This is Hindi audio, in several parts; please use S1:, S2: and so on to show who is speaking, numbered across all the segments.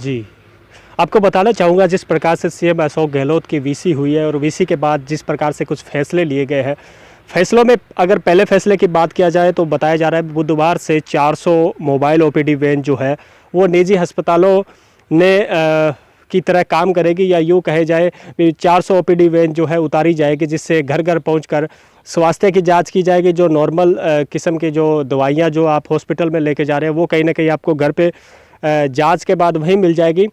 S1: जी। आपको बताना चाहूँगा जिस प्रकार से सीएम अशोक गहलोत की वीसी हुई है और वीसी के बाद जिस प्रकार से कुछ फैसले लिए गए हैं, फैसलों में अगर पहले फैसले की बात किया जाए तो बताया जा रहा है बुधवार से 400 मोबाइल ओपीडी वैन जो है वो निजी अस्पतालों ने की तरह काम करेगी, या यूँ कहे जाए 400 ओपीडी वैन जो है उतारी जाएगी, जिससे घर घर पहुंचकर स्वास्थ्य की जांच की जाएगी। जो नॉर्मल किस्म की जो दवाइयाँ जो आप हॉस्पिटल में लेके जा रहे हैं वो कहीं ना कहीं आपको घर पे जांच के बाद वहीं मिल जाएगी।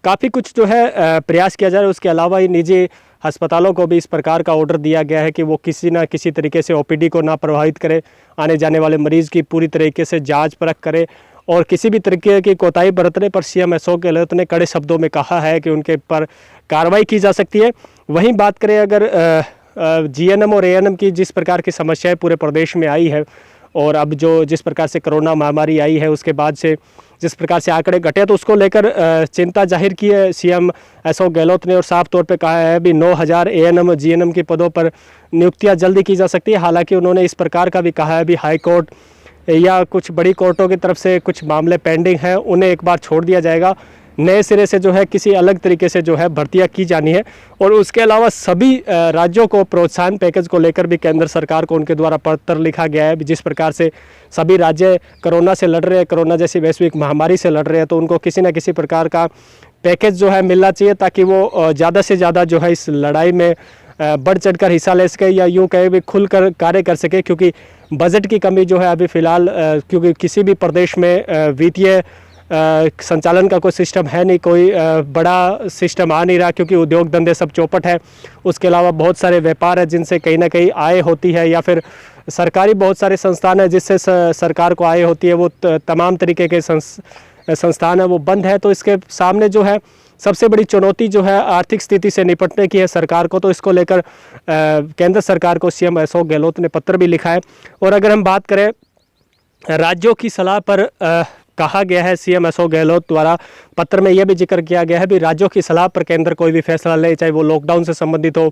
S1: काफ़ी कुछ जो है प्रयास किया जा रहा है। उसके अलावा ही निजी अस्पतालों को भी इस प्रकार का ऑर्डर दिया गया है कि वो किसी ना किसी तरीके से ओपीडी को ना प्रभावित करे, आने जाने वाले मरीज़ की पूरी तरीके से जांच परख करे, और किसी भी तरीके की कोताही बरतने पर सीएम अशोक गहलोत ने कड़े शब्दों में कहा है कि उनके पर कार्रवाई की जा सकती है। वहीं बात करें अगर जीएनएम और एएनएम की जिस प्रकार की समस्याएं पूरे प्रदेश में आई है, और अब जो जिस प्रकार से कोरोना महामारी आई है उसके बाद से जिस प्रकार से आंकड़े घटे, तो उसको लेकर चिंता जाहिर की है सीएम अशोक गहलोत ने, और साफ तौर पे कहा है भी 9000 एएनएम जीएनएम के पदों पर नियुक्तियां जल्दी की जा सकती है। हालांकि उन्होंने इस प्रकार का भी कहा है भी हाई कोर्ट या कुछ बड़ी कोर्टों की तरफ से कुछ मामले पेंडिंग हैं, उन्हें एक बार छोड़ दिया जाएगा। नए सिरे से जो है किसी अलग तरीके से जो है भर्तियां की जानी है। और उसके अलावा सभी राज्यों को प्रोत्साहन पैकेज को लेकर भी केंद्र सरकार को उनके द्वारा पत्र लिखा गया है। जिस प्रकार से सभी राज्य कोरोना से लड़ रहे हैं, कोरोना जैसी वैश्विक महामारी से लड़ रहे हैं, तो उनको किसी न किसी प्रकार का पैकेज जो है मिलना चाहिए, ताकि वो ज़्यादा से ज़्यादा जो है इस लड़ाई में बढ़ चढ़कर हिस्सा ले सके, या यूँ कहे भी खुलकर कार्य कर सके। क्योंकि बजट की कमी जो है अभी फ़िलहाल, क्योंकि किसी भी प्रदेश में वित्तीय संचालन का कोई सिस्टम है नहीं, कोई बड़ा सिस्टम आ नहीं रहा, क्योंकि उद्योग धंधे सब चौपट है। उसके अलावा बहुत सारे व्यापार है जिनसे कहीं ना कहीं आय होती है, या फिर सरकारी बहुत सारे संस्थान है जिससे सरकार को आय होती है, वो तमाम तरीके के संस्थान है वो बंद है। तो इसके सामने जो है सबसे बड़ी चुनौती जो है आर्थिक स्थिति से निपटने की है सरकार को। तो इसको लेकर केंद्र सरकार को सीएम अशोक गहलोत ने पत्र भी लिखा है। और अगर हम बात करें राज्यों की सलाह पर, कहा गया है सीएम अशोक गहलोत द्वारा पत्र में यह भी जिक्र किया गया है भी राज्यों की सलाह पर केंद्र कोई भी फैसला ले, चाहे वो लॉकडाउन से संबंधित हो,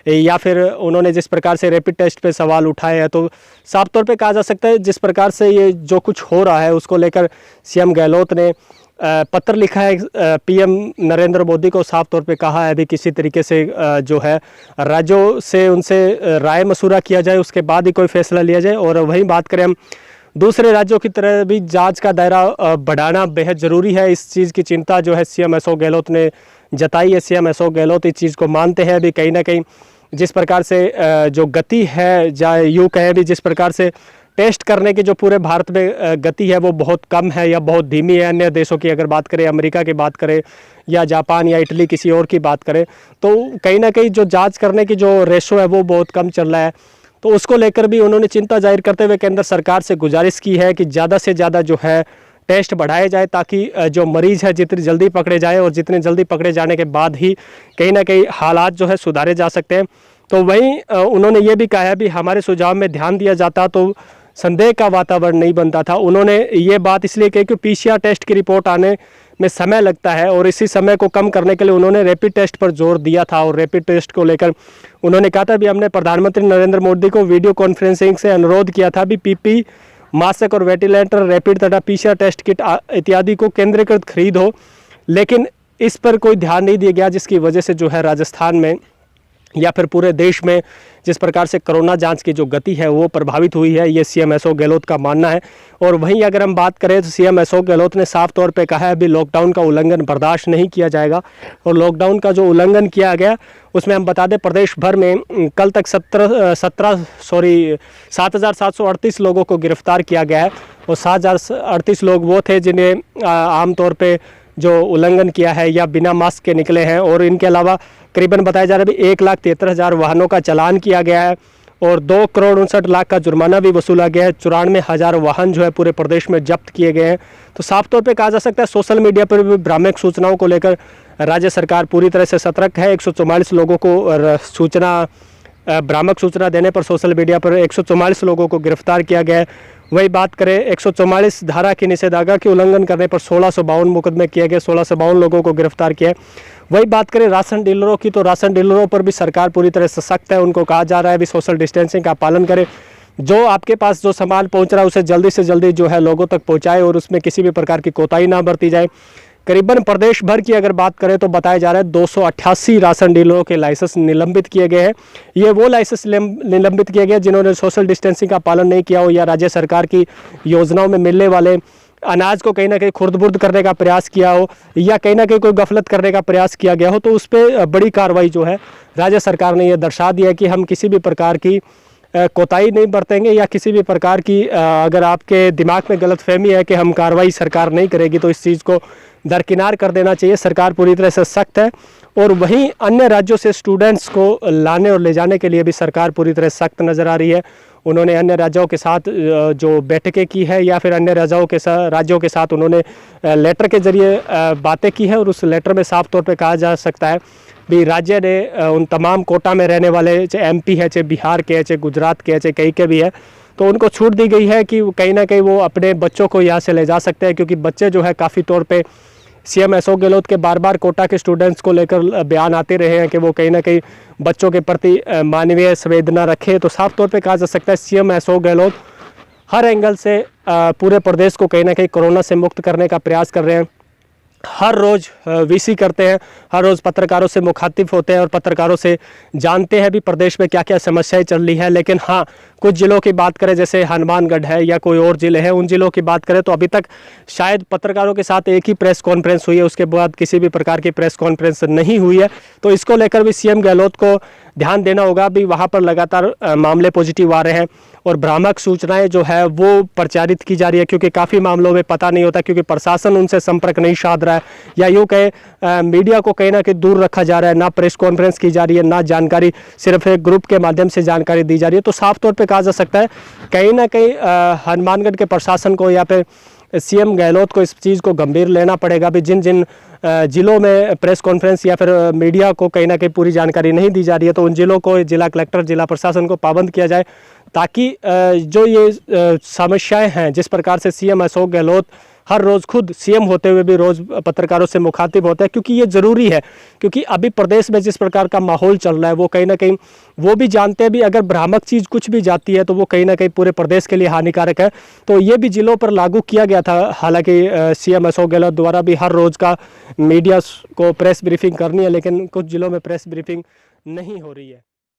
S1: या फिर उन्होंने जिस प्रकार से रैपिड टेस्ट पे सवाल उठाए हैं, तो साफ तौर पे कहा जा सकता है जिस प्रकार से ये जो कुछ हो रहा है उसको लेकर सीएम गहलोत ने पत्र लिखा है पीएम नरेंद्र मोदी को। साफ तौर पे कहा है भी किसी तरीके से जो है राज्यों से उनसे राय मशूरा किया जाए, उसके बाद ही कोई फैसला लिया जाए। और वहीं बात करें हम दूसरे राज्यों की तरह भी जांच का दायरा बढ़ाना बेहद ज़रूरी है। इस चीज़ की चिंता जो है सीएम अशोक गहलोत ने जताई है। सीएम अशोक गहलोत इस चीज़ को मानते हैं भी कहीं ना कहीं जिस प्रकार से जो गति है, चाहे यूँ कहें भी जिस प्रकार से टेस्ट करने की जो पूरे भारत में गति है वो बहुत कम है या बहुत धीमी है। अन्य देशों की अगर बात करें, अमेरिका की बात करें या जापान या इटली किसी और की बात करें, तो कहीं ना कहीं जो जांच करने की जो रेशो है वो बहुत कम चल रहा है। तो उसको लेकर भी उन्होंने चिंता जाहिर करते हुए केंद्र सरकार से गुजारिश की है कि ज़्यादा से ज़्यादा जो है टेस्ट बढ़ाए जाए, ताकि जो मरीज़ है जितनी जल्दी पकड़े जाए, और जितने जल्दी पकड़े जाने के बाद ही कहीं ना कहीं हालात जो है सुधारे जा सकते हैं। तो वहीं उन्होंने ये भी कहा है भी हमारे सुझाव में ध्यान दिया जाता तो संदेह का वातावरण नहीं बनता था। उन्होंने ये बात इसलिए कही कि पीसीआर टेस्ट की रिपोर्ट आने में समय लगता है, और इसी समय को कम करने के लिए उन्होंने रैपिड टेस्ट पर जोर दिया था। और रैपिड टेस्ट को लेकर उन्होंने कहा था भी हमने प्रधानमंत्री नरेंद्र मोदी को वीडियो कॉन्फ्रेंसिंग से अनुरोध किया था भी पीपी मास्क और वेंटिलेटर, रैपिड तथा पीसीआर टेस्ट किट इत्यादि को केंद्रीकृत खरीद हो, लेकिन इस पर कोई ध्यान नहीं दिया गया, जिसकी वजह से जो है राजस्थान में या फिर पूरे देश में जिस प्रकार से कोरोना जांच की जो गति है वो प्रभावित हुई है, ये सीएम अशोक गहलोत का मानना है। और वहीं अगर हम बात करें तो सीएम अशोक गहलोत ने साफ तौर पे कहा है अभी लॉकडाउन का उल्लंघन बर्दाश्त नहीं किया जाएगा। और लॉकडाउन का जो उल्लंघन किया गया उसमें हम बता दें प्रदेश भर में कल तक 7,738 लोगों को गिरफ्तार किया गया है। और 7,038 लोग वो थे जिन्हें आमतौर पर जो उल्लंघन किया है या बिना मास्क के निकले हैं। और इनके अलावा करीबन बताया जा रहा है 1,73,000 वाहनों का चालान किया गया है, और 2,59,00,000 का जुर्माना भी वसूला गया है। 94,000 वाहन जो है पूरे प्रदेश में जब्त किए गए हैं। तो साफ तौर पे कहा जा सकता है सोशल मीडिया पर भी भ्रामक सूचनाओं को लेकर राज्य सरकार पूरी तरह से सतर्क है। 144 लोगों को भ्रामक सूचना देने पर सोशल मीडिया पर 144 लोगों को गिरफ्तार किया गया है। वही बात करें 144 धारा की निषेधाज्ञा के उल्लंघन करने पर 1652 मुकदमे किए गए, 1652 लोगों को गिरफ्तार किया है। वही बात करें राशन डीलरों की, तो राशन डीलरों पर भी सरकार पूरी तरह से सख्त है। उनको कहा जा रहा है भी सोशल डिस्टेंसिंग का पालन करें, जो आपके पास जो सामान पहुंच रहा है उसे जल्दी से जल्दी जो है लोगों तक पहुंचाए, और उसमें किसी भी प्रकार की कोताही ना बरती जाए। करीबन प्रदेश भर की अगर बात करें तो बताया जा रहा है 288 राशन डीलरों के लाइसेंस निलंबित किए गए हैं। ये वो लाइसेंस निलंबित किए गए जिन्होंने सोशल डिस्टेंसिंग का पालन नहीं किया हो या राज्य सरकार की योजनाओं में मिलने वाले अनाज को कहीं ना कहीं खुर्द-बुर्द करने का प्रयास किया हो या कहीं ना कहीं कोई गफलत करने का प्रयास किया गया हो, तो उस पर बड़ी कार्रवाई जो है राज्य सरकार ने यह दर्शा दिया है कि हम किसी भी प्रकार की कोताही नहीं बरतेंगे या किसी भी प्रकार की अगर आपके दिमाग में गलतफहमी है कि हम कार्रवाई सरकार नहीं करेगी तो इस चीज़ को दरकिनार कर देना चाहिए। सरकार पूरी तरह से सख्त है और वहीं अन्य राज्यों से स्टूडेंट्स को लाने और ले जाने के लिए भी सरकार पूरी तरह सख्त नज़र आ रही है। उन्होंने अन्य राज्यों के साथ जो बैठकें की है या फिर अन्य राज्यों के साथ उन्होंने लेटर के जरिए बातें की है और उस लेटर में साफ तौर पे कहा जा सकता है भी राज्य ने उन तमाम कोटा में रहने वाले, चाहे एमपी है, चाहे बिहार के है, चाहे गुजरात के है, चाहे कहीं के भी है, तो उनको छूट दी गई है कि कहीं ना कहीं वो अपने बच्चों को यहाँ से ले जा सकते हैं, क्योंकि बच्चे जो है काफ़ी तौर पे सीएम अशोक गहलोत के बार बार कोटा के स्टूडेंट्स को लेकर बयान आते रहे हैं कि वो कहीं ना कहीं बच्चों के प्रति मानवीय संवेदना रखे। तो साफ तौर पे कहा जा सकता है सीएम अशोक गहलोत हर एंगल से पूरे प्रदेश को कहीं ना कहीं कोरोना से मुक्त करने का प्रयास कर रहे हैं। हर रोज़ वीसी करते हैं, हर रोज़ पत्रकारों से मुखातिब होते हैं और पत्रकारों से जानते हैं भी प्रदेश में क्या क्या समस्याएं चल रही है। लेकिन हाँ, कुछ ज़िलों की बात करें जैसे हनुमानगढ़ है या कोई और ज़िले हैं, उन ज़िलों की बात करें तो अभी तक शायद पत्रकारों के साथ एक ही प्रेस कॉन्फ्रेंस हुई है, उसके बाद किसी भी प्रकार की प्रेस कॉन्फ्रेंस नहीं हुई है। तो इसको लेकर भी सीएम गहलोत को ध्यान देना होगा। भी वहाँ पर लगातार मामले पॉजिटिव आ रहे हैं और भ्रामक सूचनाएं जो है वो प्रचारित की जा रही है, क्योंकि काफ़ी मामलों में पता नहीं होता, क्योंकि प्रशासन उनसे संपर्क नहीं साध रहा है या यूँ कहे मीडिया को कहीं ना कहीं दूर रखा जा रहा है। ना प्रेस कॉन्फ्रेंस की जा रही है, ना जानकारी, सिर्फ एक ग्रुप के माध्यम से जानकारी दी जा रही है। तो साफ तौर पर कहा जा सकता है कहीं ना कहीं हनुमानगढ़ के प्रशासन को या फिर सीएम गहलोत को इस चीज़ को गंभीर लेना पड़ेगा। भी जिन जिन जिलों में प्रेस कॉन्फ्रेंस या फिर मीडिया को कहीं ना कहीं पूरी जानकारी नहीं दी जा रही है, तो उन जिलों को जिला कलेक्टर, जिला प्रशासन को पाबंद किया जाए, ताकि जो ये समस्याएं हैं, जिस प्रकार से सीएम अशोक गहलोत हर रोज़ खुद सीएम होते हुए भी रोज़ पत्रकारों से मुखातिब होते हैं, क्योंकि ये ज़रूरी है। क्योंकि अभी प्रदेश में जिस प्रकार का माहौल चल रहा है वो कहीं ना कहीं वो भी जानते हैं भी अगर भ्रामक चीज़ कुछ भी जाती है तो वो कहीं ना कहीं पूरे प्रदेश के लिए हानिकारक है। तो ये भी जिलों पर लागू किया गया था। हालांकि सीएम अशोक गहलोत द्वारा भी हर रोज़ का मीडिया को प्रेस ब्रीफिंग करनी है, लेकिन कुछ जिलों में प्रेस ब्रीफिंग नहीं हो रही है।